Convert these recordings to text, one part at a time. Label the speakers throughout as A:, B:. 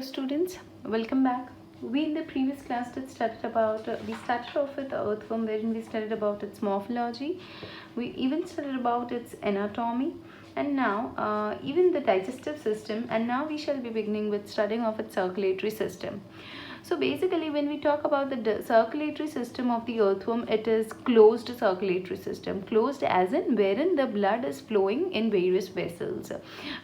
A: Students, welcome back. We in the previous class did started about we started off with the earthworm, wherein we studied about its morphology. We even studied about its anatomy, and now even the digestive system. And now we shall be beginning with studying of its circulatory system. So basically, when we talk about the circulatory system of the earthworm, it is closed circulatory system. Closed as in wherein the blood is flowing in various vessels.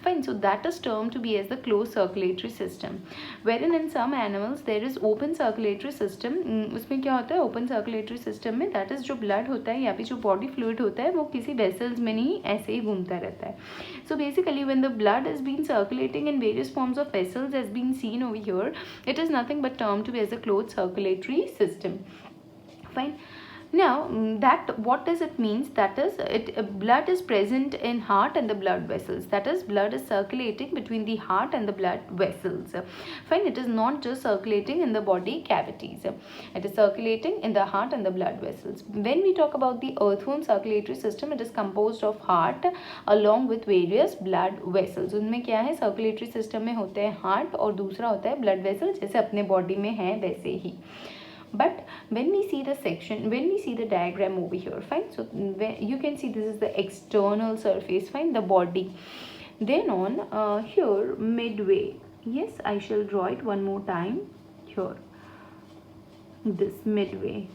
A: Fine. So that is termed to be as the closed circulatory system. Wherein in some animals there is open circulatory system. उसमें क्या होता है? Open circulatory system में that is जो blood होता है या फिर जो body fluid होता है वो किसी vessels में नहीं ऐसे ही घूमता रहता है. So basically, when the blood has been circulating in various forms of vessels as been seen over here, it is nothing but termed to be as a closed circulatory system. Fine. Now that what does it means? That is, blood is present in heart and the blood vessels. That is, blood is circulating between the heart and the blood vessels. Fine. It is not just circulating in the body cavities. It is circulating in the heart and the blood vessels. When we talk about the earthworm circulatory system, it is composed of heart along with various blood vessels. उनमें क्या है? circulatory system में होते हैं heart और दूसरा होता है blood vessel, जैसे अपने body में है वैसे ही. But when we see the section, when we see the diagram over here, fine, so you can see this is the external surface, fine, the body. Then on here midway, yes, I shall draw it one more time here, this midway.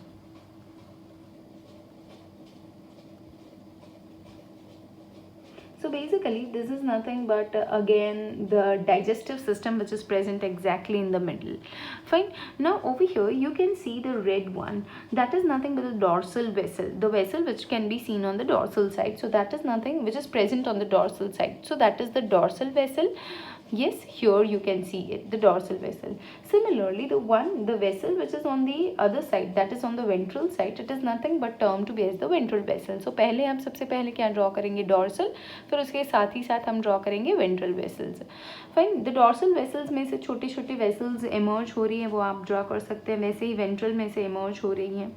A: So basically this is nothing but again the digestive system which is present exactly in the middle. Fine. Now over here you can see the red one. That is nothing but the dorsal vessel. The vessel which can be seen on the dorsal side. So that is nothing which is present on the dorsal side. So that is the dorsal vessel. Yes, here you can see it, the dorsal vessel. Similarly, the vessel which is on the other side, that is on the ventral side, it is nothing but termed to be as the ventral vessel. So पहले हम सबसे पहले क्या draw करेंगे? Dorsal. फिर उसके साथ ही साथ हम draw करेंगे ventral vessels. Fine. The dorsal vessels में से छोटी छोटी vessels emerge हो रही हैं, वो आप draw कर सकते हैं. वैसे ही ventral में से emerge हो रही हैं.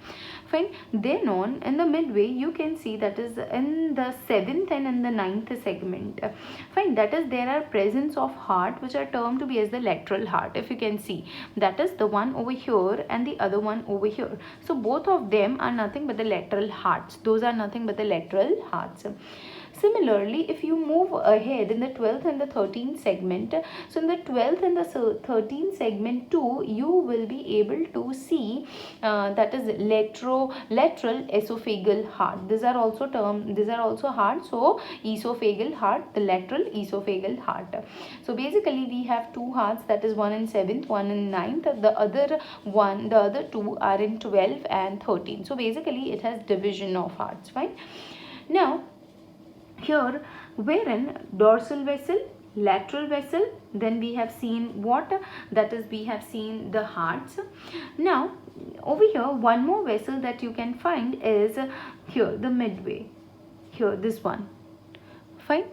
A: Fine. Then on in the midway you can see that is in the 7th and in the 9th segment. Fine. That is, there are presence of heart which are termed to be as the lateral heart. If you can see, that is the one over here and the other one over here. So both of them are nothing but the lateral hearts. Those are nothing but the lateral hearts. Similarly, if you move ahead in the 12th and the 13th segment, so in the 12th and the 13th segment too, you will be able to see that is lateral esophageal heart. These are also heart. So esophageal heart, the lateral esophageal heart. So basically we have two hearts, that is one in 7th, one in 9th. The other two are in 12 and 13. So basically it has division of hearts. Fine. Now here, wherein dorsal vessel, lateral vessel, then we have seen what? That is, we have seen the hearts. Now over here one more vessel that you can find is here, the midway, here, this one. Fine.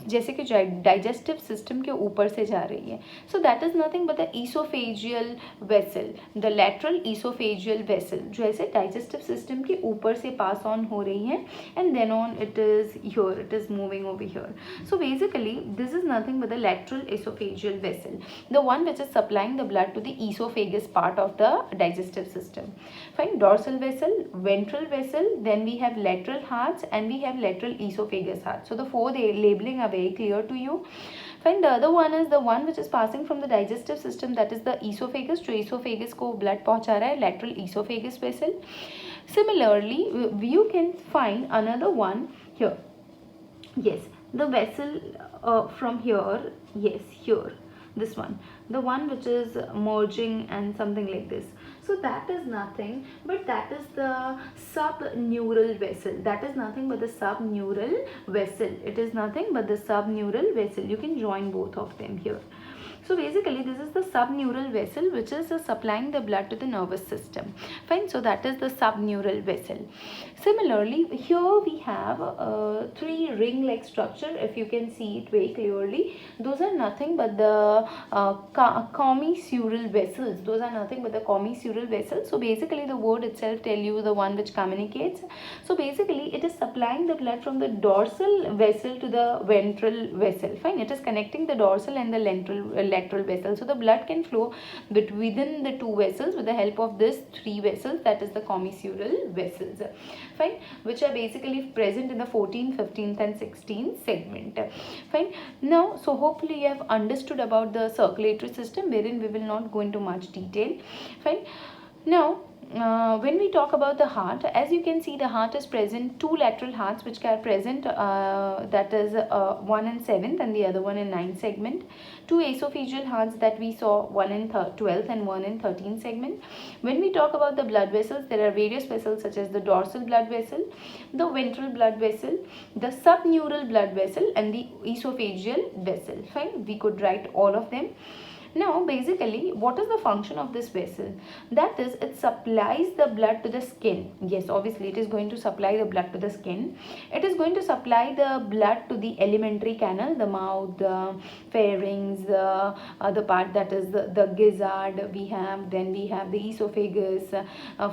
A: जैसे कि digestive system के ऊपर से जा रही है. सो that is nothing but the oesophageal vessel, the lateral oesophageal vessel, जो ऐसे डाइजेस्टिव सिस्टम के ऊपर से पास ऑन हो रही है and then on it is here, it is moving over here. So basically this is nothing but the lateral oesophageal vessel, the one which is supplying the blood to the oesophagus part of the digestive system. Fine. Dorsal vessel, ventral vessel, then we have lateral hearts and we have lateral esophagus heart. So the four labeling are very clear to you. Fine. The other one is the one which is passing from the digestive system, that is the esophagus, जो esophagus को blood पहुंचा रहा है, lateral esophagus vessel. Similarly, you can find another one here. Yes, the vessel from here, yes, here, this one, the one which is merging and something like this. So that is nothing but that is the subneural vessel. That is nothing but the subneural vessel. It is nothing but the subneural vessel. You can join both of them here. So basically this is the subneural vessel which is supplying the blood to the nervous system. Fine. So that is the subneural vessel. Similarly, here we have three ring-like structure. If you can see it very clearly, those are nothing but the commissural vessels. Those are nothing but the commissural vessels. So basically the word itself tell you the one which communicates. So basically it is supplying the blood from the dorsal vessel to the ventral vessel. Fine. It is connecting the dorsal and the lateral vessels. So the blood can flow within the two vessels with the help of this three vessels, that is the commissural vessels, fine, which are basically present in the 14th, 15th and 16th segment, fine. Now, so hopefully you have understood about the circulatory system, wherein we will not go into much detail, fine. Now, when we talk about the heart, as you can see, the heart is present, two lateral hearts which are present, that is one in 7th and the other one in 9th segment, two esophageal hearts that we saw, one in 12th and one in 13th segment. When we talk about the blood vessels, there are various vessels such as the dorsal blood vessel, the ventral blood vessel, the subneural blood vessel and the esophageal vessel, fine. We could write all of them. Now, basically, what is the function of this vessel? That is, it supplies the blood to the skin. Yes, obviously, it is going to supply the blood to the skin. It is going to supply the blood to the alimentary canal, the mouth, the pharynx, the other part, that is the gizzard we have, then we have the esophagus,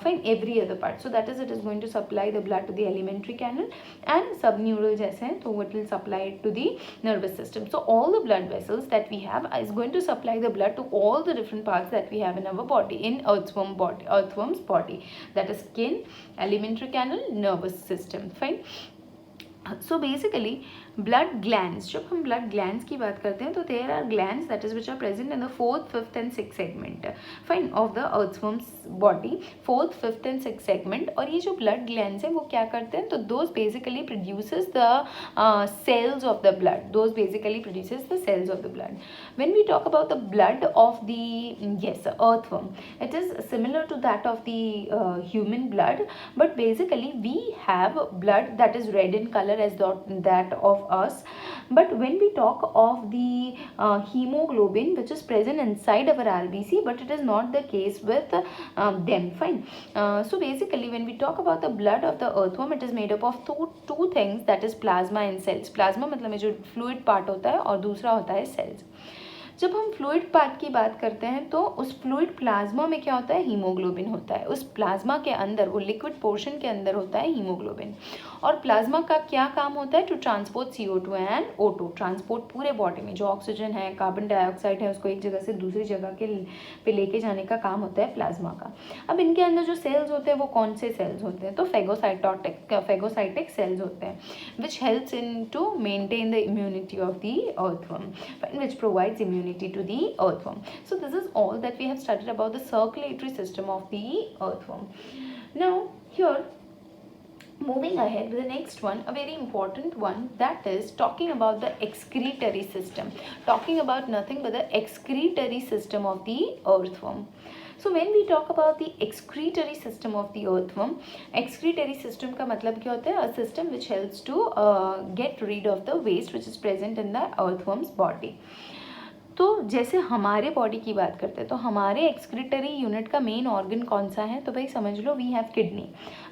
A: fine, every other part. So, that is, it is going to supply the blood to the alimentary canal, and subneural jaise hai, so it will supply it to the nervous system. So, all the blood vessels that we have is going to supply the blood to all the different parts that we have in our body, in earthworm's body, that is skin, alimentary canal, nervous system, fine. So basically, blood glands, जब हम blood glands की बात करते हैं तो there are glands that is which are present in the 4th, 5th and 6th segment, fine, of the earthworm's body, 4th, 5th and 6th segment. और ये जो blood glands हैं वो क्या करते हैं, तो those basically produces the cells of the blood, those basically produces the cells of the blood. When we talk about the blood of the earthworm, it is similar to that of the human blood, but basically we have blood that is red in color as that of us. But when we talk of the hemoglobin which is present inside our RBC, but it is not the case with them, fine. So basically, when we talk about the blood of the earthworm, it is made up of two things, that is plasma and cells. Plasma मतलब में जो fluid part होता है और दूसरा होता है cells. जब हम फ्लूइड पार्ट की बात करते हैं तो उस फ्लूइड प्लाज्मा में क्या होता है, हीमोग्लोबिन होता है. उस प्लाज्मा के अंदर, वो लिक्विड पोर्शन के अंदर होता है हीमोग्लोबिन. और प्लाज्मा का क्या काम होता है, to transport CO2 and O2, transport पूरे बॉडी में जो ऑक्सीजन है, कार्बन डाइऑक्साइड है, उसको एक जगह से दूसरी जगह के पे लेके जाने का काम होता है प्लाज्मा का. अब इनके अंदर जो सेल्स होते हैं वो कौन से सेल्स होते हैं, तो फेगोसाइटिक सेल्स होते हैं, which helps in to maintain the immunity of the earthworm, which provides immunity to the earthworm. So this is all that we have studied about the circulatory system of the earthworm. Now here, moving ahead with the next one, a very important one, that is talking about the excretory system, talking about nothing but the excretory system of the earthworm. So when we talk about the excretory system of the earthworm, excretory system का मतलब क्या होता है, a system which helps to get rid of the waste which is present in the earthworm's body. तो जैसे हमारे body की बात करते हैं तो हमारे एक्सक्रीटरी यूनिट का मेन ऑर्गन कौन सा है, तो भाई समझ लो वी हैव किडनी.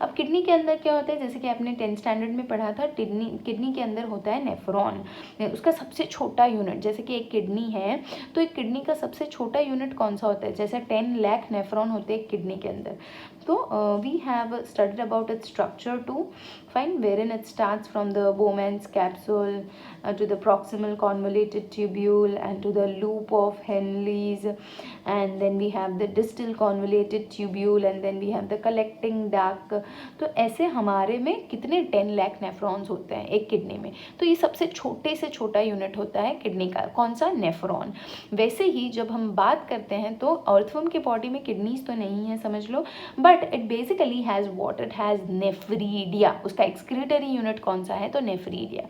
A: अब किडनी के अंदर क्या होता है, जैसे कि आपने 10th स्टैंडर्ड में पढ़ा था, किडनी के अंदर होता है नेफ्रॉन, उसका सबसे छोटा यूनिट. जैसे कि एक किडनी है तो एक किडनी का सबसे छोटा यूनिट कौन सा होता है, जैसे 10 लाख नेफ्रॉन होते हैं किडनी के अंदर. तो we have studied about its structure too, fine, wherein it starts from the Bowman's capsule to the proximal convoluted tubule and to the loop of Henle's, and then we have the distal convoluted tubule and then we have the collecting duct. तो ऐसे हमारे में कितने 10 lakh nephrons होते हैं एक kidney में. तो ये सबसे छोटे से छोटा यूनिट होता है किडनी का, कौन सा, नेफ्रॉन. वैसे ही जब हम बात करते हैं तो अर्थवर्म के बॉडी में किडनीज तो नहीं है समझ लो, but it basically has what, it has nephridia. उसका एक्सक्रीटरी यूनिट कौन सा है, तो नेफ्रीडिया.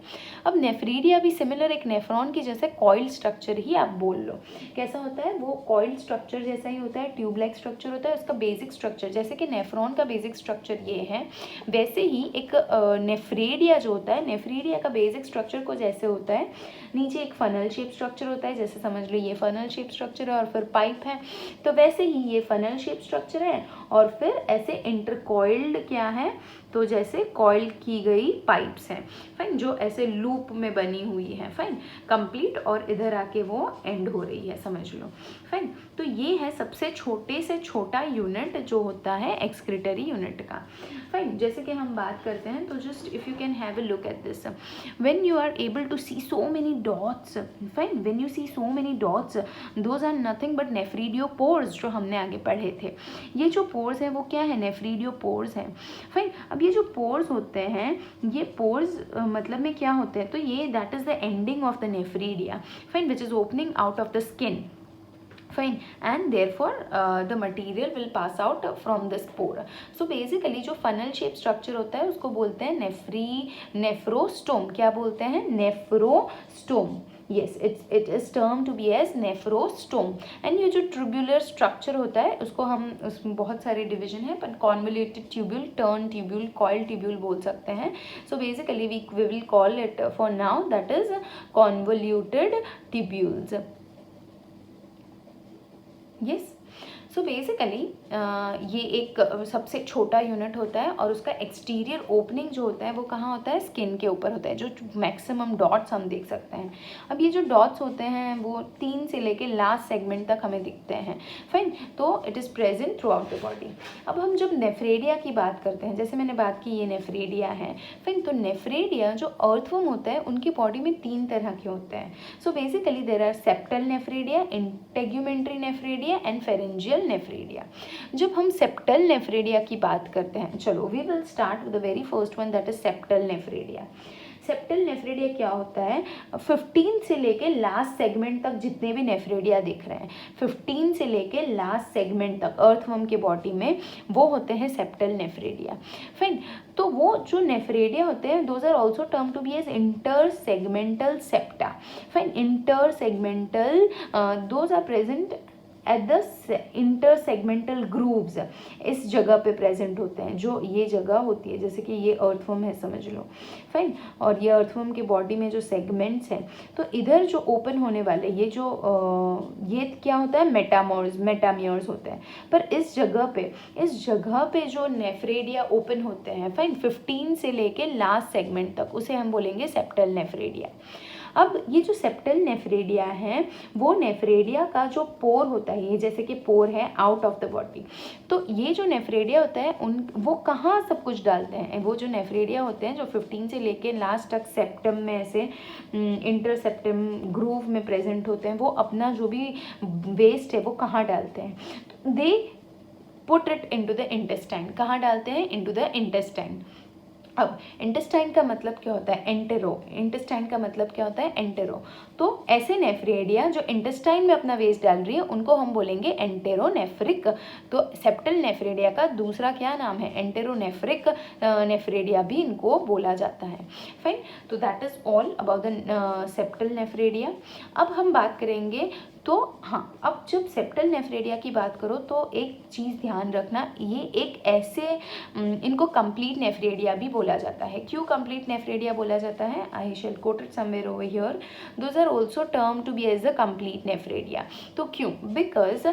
A: अब नेफ्रीडिया भी सिमिलर एक नेफ्रॉन की जैसे कॉइल्ड स्ट्रक्चर ही आप बोल लो. कैसा होता है, वो कॉइल्ड स्ट्रक्चर जैसा ही होता है, ट्यूब लाइक स्ट्रक्चर होता है. उसका बेसिक स्ट्रक्चर जैसे कि नेफ्रॉन का बेसिक स्ट्रक्चर ये है, वैसे ही एक नेफ्रीडिया जो होता है, नेफ्रीडिया का बेसिक स्ट्रक्चर को जैसे होता है, नीचे एक फनल शेप स्ट्रक्चर होता है, जैसे समझ लो ये फनल शेप स्ट्रक्चर है और फिर पाइप है, तो वैसे ही ये फनल शेप स्ट्रक्चर है और फिर ऐसे इंटरकॉइल्ड क्या है, तो जैसे कॉइल की गई पाइप्स हैं, फाइन, जो ऐसे लूप में बनी हुई है, फाइन, कंप्लीट, और इधर आके वो एंड हो रही है, समझ लो, फाइन। तो ये है सबसे छोटे से छोटा यूनिट जो होता है एक्सक्रीटरी यूनिट का, फाइन। जैसे कि हम बात करते हैं, तो just if you can have a look at this, when you are able to see so many dots, fine, when you see so many dots, those are nothing but nephridiopores, जो हमने आगे पढ़े थे। ये जो पोर्स हैं वो क्या है, नेफ्रीडियोपोर्स हैं, फाइन। अब ये जो पोर्स होते हैं, ये पोर्स मतलब में क्या होते हैं, तो ये that is the ending of the nephridia, fine, which is opening out of the skin, fine, and therefore the material will pass out from this pore. So basically जो funnel shape structure होता है उसको बोलते हैं नेफ्रोस्टोम। क्या बोलते हैं, nephrostome. yes, it is termed to be as nephrostome. And ये जो ट्यूबुलर स्ट्रक्चर होता है उसको हम, उसमें बहुत सारे डिविजन है, पर convoluted tubule, turn tubule, coil tubule बोल सकते हैं। So basically we will call it for now that is convoluted tubules. yes, सो बेसिकली ये एक सबसे छोटा यूनिट होता है और उसका एक्सटीरियर ओपनिंग जो होता है वो कहाँ होता है, स्किन के ऊपर होता है, जो मैक्सिमम डॉट्स हम देख सकते हैं। अब ये जो डॉट्स होते हैं वो 3 से लेके लास्ट सेगमेंट तक हमें दिखते हैं, फाइन। तो it is present through out the body. अब हम जब नेफ्रेडिया की बात करते हैं, जैसे मैंने बात की ये नेफ्रेडिया है, फाइन। तो नेफ्रेडिया जो अर्थवर्म होता है उनकी बॉडी में 3 तरह के होते हैं। So basically there are septal nephridia, integumentary nephridia and pharyngeal nephridia. जब हम सेप्टल नेफ्रेडिया की बात करते हैं, चलो we will start with the very first one, that is septal nephridia. Septal nephridia क्या होता है, 15 से लेके लास्ट सेगमेंट तक जितने भी नेफ्रेडिया दिख रहे हैं, 15 से लेके लास्ट सेगमेंट तक अर्थवर्म के बॉडी में, वो होते हैं सेप्टल नेफ्रेडिया, फाइन। तो वो जो नेफ्रेडिया होते हैं, those are also term to be as inter segmental septa, fine. Inter segmental, those are present at the inter segmental grooves, इस जगह पे प्रेजेंट होते हैं, जो ये जगह होती है, जैसे कि ये अर्थवर्म है, समझ लो, फाइन। और ये अर्थवर्म के बॉडी में जो सेगमेंट्स हैं, तो इधर जो ओपन होने वाले ये जो ये क्या होता है, मेटामियर्स होते हैं। पर इस जगह पे जो नेफ्रेडिया ओपन होते हैं, फाइन, 15 से लेके लास्ट सेगमेंट तक, उसे हम बोलेंगे सेप्टल नेफ्रेडिया। अब ये जो सेप्टल नेफ्रेडिया है, वो नेफ्रेडिया का जो पोर होता है, ये जैसे कि पोर है आउट ऑफ द बॉडी, तो ये जो नेफ्रेडिया होता है वो कहाँ सब कुछ डालते हैं, वो जो नेफ्रेडिया होते हैं जो 15 से लेके लास्ट तक सेप्टम में ऐसे इंटरसेप्टम ग्रूव में प्रेजेंट होते हैं, वो अपना जो भी वेस्ट है वो कहाँ डालते हैं, they put it into the intestine. कहाँ डालते हैं, इनटू द इंटेस्टाइन। अब इंटेस्टाइन का मतलब क्या होता है, एंटेरो। इंटेस्टाइन का मतलब क्या होता है, एंटेरो। तो ऐसे नेफ्रेडिया जो इंटेस्टाइन में अपना वेस्ट डाल रही है उनको हम बोलेंगे एंटेरोनेफ्रिक। तो सेप्टल नेफ्रेडिया का दूसरा क्या नाम है, एंटेरोनेफ्रिक नेफ्रेडिया भी इनको बोला जाता है, फाइन। तो that is all about the septal nephridia. अब हम बात करेंगे, तो हाँ, अब जब सेप्टल नेफ्रेडिया की बात करो तो एक चीज़ ध्यान रखना, ये एक ऐसे इनको कंप्लीट नेफ्रेडिया भी बोला जाता है। क्यों कंप्लीट नेफ्रेडिया बोला जाता है, I shall quote it somewhere over here, those are also term to be as a complete nephridia. तो क्यों, बिकॉज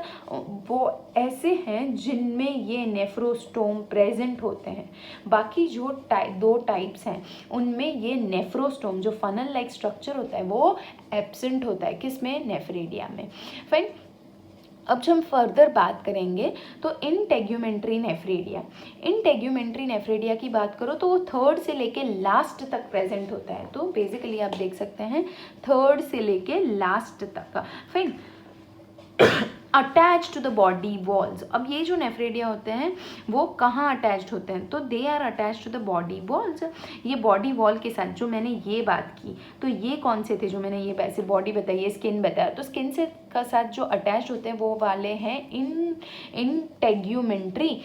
A: वो ऐसे हैं जिनमें ये नेफ्रोस्टोम प्रेजेंट होते हैं। बाकी जो दो टाइप्स हैं उनमें ये नेफ्रोस्टोम जो फनल लाइक स्ट्रक्चर होता है वो एब्सेंट होता है, किसमें, नेफ्रेडिया में, फाइन। अब जब हम फर्दर बात करेंगे तो इंटेग्यूमेंट्री नेफ्रेडिया की बात करो तो वो 3rd से लेके लास्ट तक प्रेजेंट होता है। तो बेसिकली आप देख सकते हैं 3rd से लेके लास्ट तक, fine, attach to the body walls. अब ये जो नेफ्रेडिया होते हैं वो कहाँ अटैच्ड होते हैं, तो they are attach to the body walls. ये बॉडी वॉल के साथ जो मैंने ये बात की, तो ये कौन से थे जो मैंने ये वैसे बॉडी बताई, ये स्किन बताया, तो स्किन से का साथ जो अटैच होते हैं वो वाले हैं इंटेग्यूमेंट्री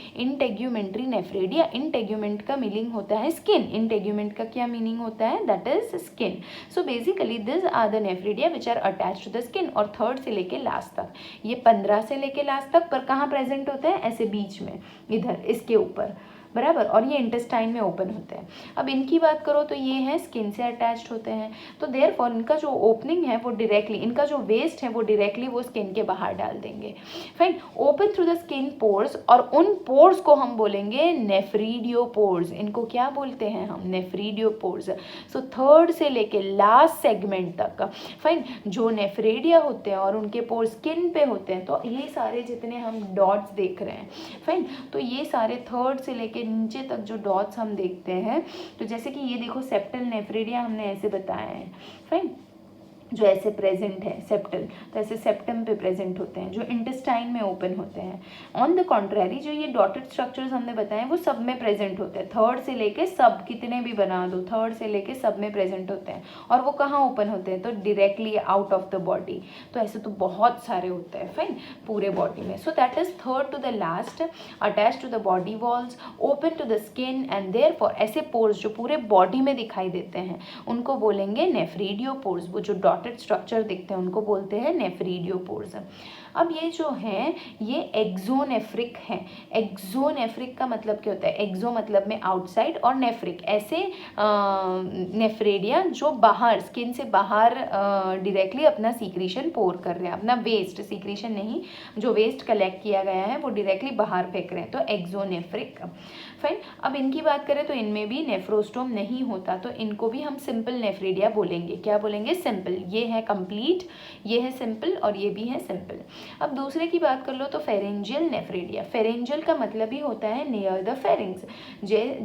A: नेफ्रेडिया। इंटेग्यूमेंट का मीनिंग होता है स्किन, इंटेग्यूमेंट का क्या मीनिंग होता है, that is skin. So basically this are the nephridia which are attach to the skin. और 3rd से लेके लास्ट तक, ये 15 से लेके लास्ट तक, पर कहाँ प्रेजेंट होते हैं, ऐसे बीच में, इधर इसके ऊपर, बराबर, और ये इंटेस्टाइन में ओपन होते हैं। अब इनकी बात करो तो ये हैं स्किन से अटैच्ड होते हैं, तो देयरफॉर इनका जो ओपनिंग है वो डायरेक्टली, इनका जो वेस्ट है वो डायरेक्टली वो स्किन के बाहर डाल देंगे। Fine, open through the skin pores, और उन पोर्स को हम बोलेंगे नेफ्रीडियोपोर्स। इनको क्या बोलते हैं हम? नेफ्रीडियोपोर्स। सो थर्ड से लेके लास्ट सेगमेंट तक फाइन जो नेफ्रेडिया होते हैं और उनके पोर्स स्किन पे होते हैं, तो ये सारे जितने हम डॉट्स देख रहे हैं फाइन, तो ये सारे थर्ड से लेके नीचे तक जो डॉट्स हम देखते हैं, तो जैसे कि ये देखो सेप्टल नेफ्रेडिया हमने ऐसे बताया है फाइन, जो ऐसे प्रेजेंट है सेप्टल, तो ऐसे सेप्टम पे प्रेजेंट होते हैं, जो इंटेस्टाइन में ओपन होते हैं। ऑन द कॉन्ट्रेरी जो ये डॉटेड स्ट्रक्चर्स हमने बताए वो सब में प्रेजेंट होते हैं, थर्ड से लेके सब, कितने भी बना दो, थर्ड से लेके सब में प्रेजेंट होते हैं। और वो कहाँ ओपन होते हैं? तो directly out of the body. तो ऐसे तो बहुत सारे होते हैं फाइन पूरे बॉडी में। So that is third to the last, attach to the body walls, open to the skin, and therefore ऐसे पोर्स जो पूरे बॉडी में दिखाई देते हैं उनको बोलेंगे नेफ्रीडियोपोर्स। वो जो डॉटेड स्ट्रक्चर दिखते हैं उनको बोलते हैं नेफ्रीडियोपोर्स। अब ये जो हैं ये एक्सोनेफ्रिक हैं। एक्सोनेफ्रिक का मतलब क्या होता है? एक्सो मतलब में आउटसाइड और नेफ्रिक ऐसे नेफ्रेडिया जो बाहर स्किन से बाहर डायरेक्टली अपना सीक्रेशन पोर कर रहे हैं, अपना वेस्ट, सीक्रेशन नहीं, जो वेस्ट कलेक्ट किया गया है वो डायरेक्टली बाहर फेंक रहे हैं, तो एक्सोनेफ्रिक। फाइन, अब इनकी बात करें तो इनमें भी नेफ्रोस्टोम नहीं होता, तो इनको भी हम सिंपल नेफ्रेडिया बोलेंगे। क्या बोलेंगे? सिंपल। ये है कंप्लीट, ये है सिंपल और ये भी है सिंपल। अब दूसरे की बात कर लो तो फेरेंजियल नेफ्रेडिया। फेरेंजियल का मतलब ही होता है नियर द फेरिंग्स।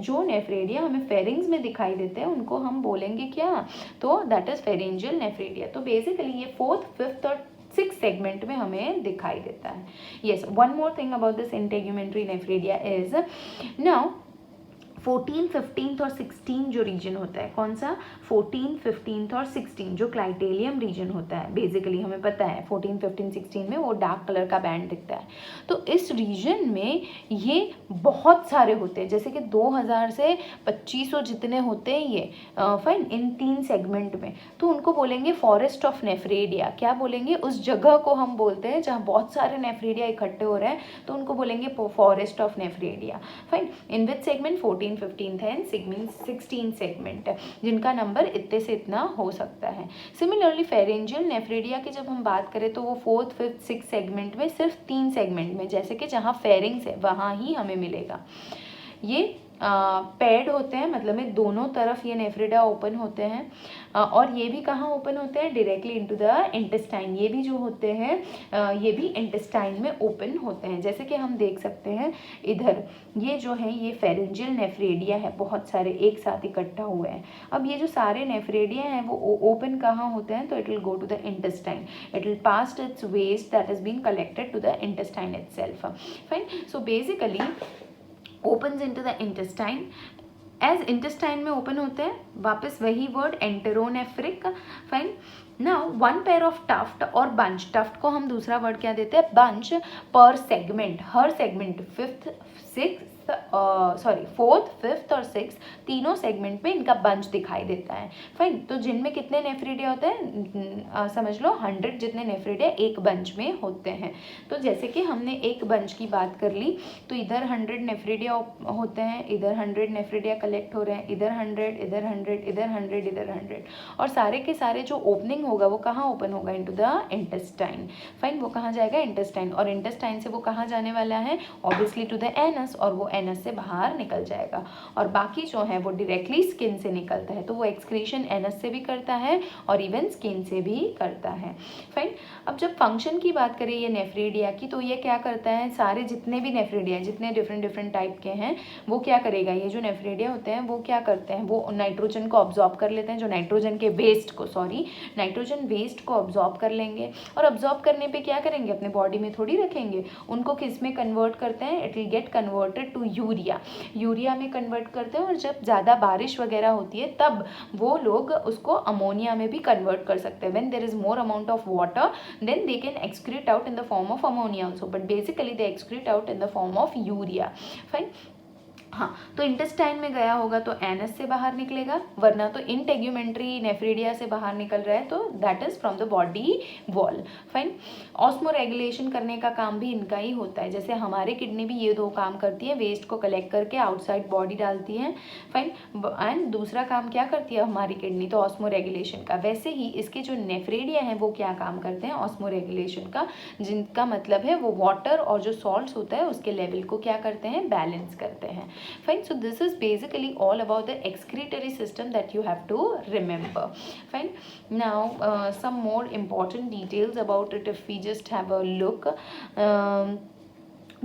A: जो नेफ्रेडिया हमें फेरिंग्स में दिखाई देते हैं उनको हम बोलेंगे क्या? तो दैट इज फेरेंजियल नेफ्रेडिया। तो बेसिकली ये फोर्थ, फिफ्थ और 6 सेगमेंट में हमें दिखाई देता है। Yes, one more thing about this integumentary nephridia is now 14, 15 और 16 जो रीजन होता है, कौन सा? 14, 15 और 16 जो क्लाइटेलियम रीजन होता है, बेसिकली हमें पता है 14, 15, 16 में वो डार्क कलर का बैंड दिखता है। तो इस रीजन में ये बहुत सारे होते हैं, जैसे कि 2000 से 2500 जितने होते हैं ये फाइन इन 3 सेगमेंट में। तो उनको बोलेंगे फॉरेस्ट ऑफ नेफ्रेडिया। क्या बोलेंगे? उस जगह को हम बोलते हैं जहाँ बहुत सारे नेफ्रेडिया इकट्ठे हो रहे हैं, तो उनको बोलेंगे forest of nephridia. Fine, in which segment? 14, 15 है, 16 सेगमेंट है जिनका नंबर इतने से इतना हो सकता है। सिमिलरली फेरेंजियल नेफ्रेडिया की जब हम बात करें तो वो 4th, 5th, 6th सेगमेंट में सिर्फ 3 सेगमेंट में, जैसे कि जहाँ फेरिंग्स है वहाँ ही हमें मिलेगा। ये पैड होते हैं, मतलब में दोनों तरफ ये नेफ्रेडिया ओपन होते हैं, और ये भी कहाँ ओपन होते हैं? Directly into the intestine. ये भी जो होते हैं ये भी इंटेस्टाइन में ओपन होते हैं, जैसे कि हम देख सकते हैं इधर ये जो है ये फेरेंजियल नेफ्रेडिया है, बहुत सारे एक साथ इकट्ठा हुए हैं। अब ये जो सारे नेफ्रेडिया हैं वो ओपन कहाँ होते हैं? तो it will go to the intestine, it will pass its waste that is been collected to the intestine itself. Fine, so basically opens into the intestine। As intestine में ओपन होते हैं, वापस वही word enteronephric. Fine, now one pair of tuft और bunch, tuft को हम दूसरा word क्या देते हैं? बंच, पर सेगमेंट, हर segment 5th, 6th, 4th, 5th और 6th तीनों सेगमेंट में इनका बंच दिखाई देता है। फाइन, तो जिनमें कितने नेफ्रेडिया होते हैं? समझ लो 100 जितने नेफ्रेडिया एक बंच में होते हैं। तो जैसे कि हमने एक बंच की बात कर ली, तो इधर 100 नेफ्रेडिया होते हैं, इधर 100 नेफ्रेडिया कलेक्ट हो रहे हैं, इधर 100, इधर 100, इधर 100, इधर 100, और सारे के सारे जो ओपनिंग होगा वो कहाँ ओपन होगा? Into the intestine. फाइन, वो कहाँ जाएगा? इंटेस्टाइन, और इंटेस्टाइन से वो कहाँ जाने वाला है? ऑब्वियसली टू द एनस, और वो एनस से बाहर निकल जाएगा। और बाकी जो है वो डायरेक्टली स्किन से निकलता है, तो वो एक्सक्रीशन एनस से भी करता है और इवन स्किन से भी करता है। फाइन, अब जब फंक्शन की बात करें ये नेफ्रेडिया की, तो ये क्या करता है? सारे जितने भी नेफ्रेडिया, जितने डिफरेंट टाइप के हैं, वो क्या करेगा? ये जो नेफ्रेडिया होते हैं वो क्या करते हैं? वो नाइट्रोजन को ऑब्जॉर्ब कर लेते हैं, जो नाइट्रोजन के वेस्ट को, नाइट्रोजन वेस्ट को ऑब्जॉर्ब कर लेंगे, और ऑब्जॉर्ब करने पे क्या करेंगे? अपने बॉडी में थोड़ी रखेंगे, उनको किस में कन्वर्ट करते हैं? It will get converted to urea में कन्वर्ट करते हैं, और जब ज़्यादा बारिश वगैरह होती है तब वो लोग उसको अमोनिया में भी कन्वर्ट कर सकते हैं। When there is more amount of water then they can excrete out in the form of ammonia also, but basically they excrete out in the form of urea. Fine, हाँ, तो intestine में गया होगा तो anus से बाहर निकलेगा, वरना तो इंटेग्यूमेंट्री नेफ्रिडिया से बाहर निकल रहा है तो that is from the body wall. Fine. Osmo regulation करने का काम भी इनका ही होता है, जैसे हमारे किडनी भी ये दो काम करती है, वेस्ट को कलेक्ट करके आउटसाइड बॉडी डालती है। फाइन। एंड दूसरा काम क्या करती है हमारी किडनी, तो ऑस्मो रेगुलेशन का। वैसे ही इसके जो नेफ्रेडिया हैं वो क्या काम करते हैं, ऑस्मो रेगुलेशन का, जिनका मतलब है वो वाटर और जो सॉल्ट्स होता है उसके लेवल को क्या करते हैं, बैलेंस करते हैं। Fine. So this is basically all about the excretory system that you have to remember. Fine. Now some more important details about it if we just have a look.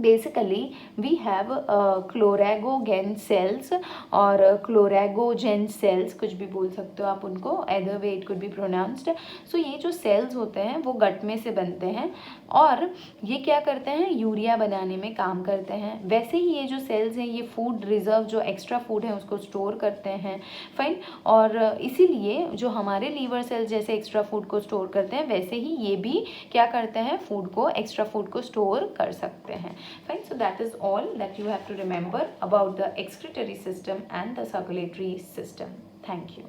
A: Basically we have chloragogen cells और chloragogen sales, कुछ भी बोल सकते हो आप उनको, either way it could be pronounced. सो ये जो सेल्स होते हैं वो गट में से बनते हैं और ये क्या करते हैं, यूरिया बनाने में काम करते हैं। वैसे ही ये जो सेल्स हैं ये फूड रिजर्व, जो एक्स्ट्रा फूड है उसको स्टोर करते हैं। फाइन। और इसीलिए जो हमारे लीवर सेल्स जैसे एक्स्ट्रा फूड को स्टोर करते हैं, वैसे ही ये भी क्या करते हैं, फूड को, एक्स्ट्रा फूड को स्टोर कर सकते हैं। Fine. So that is all that you have to remember about the excretory system and the circulatory system. Thank you.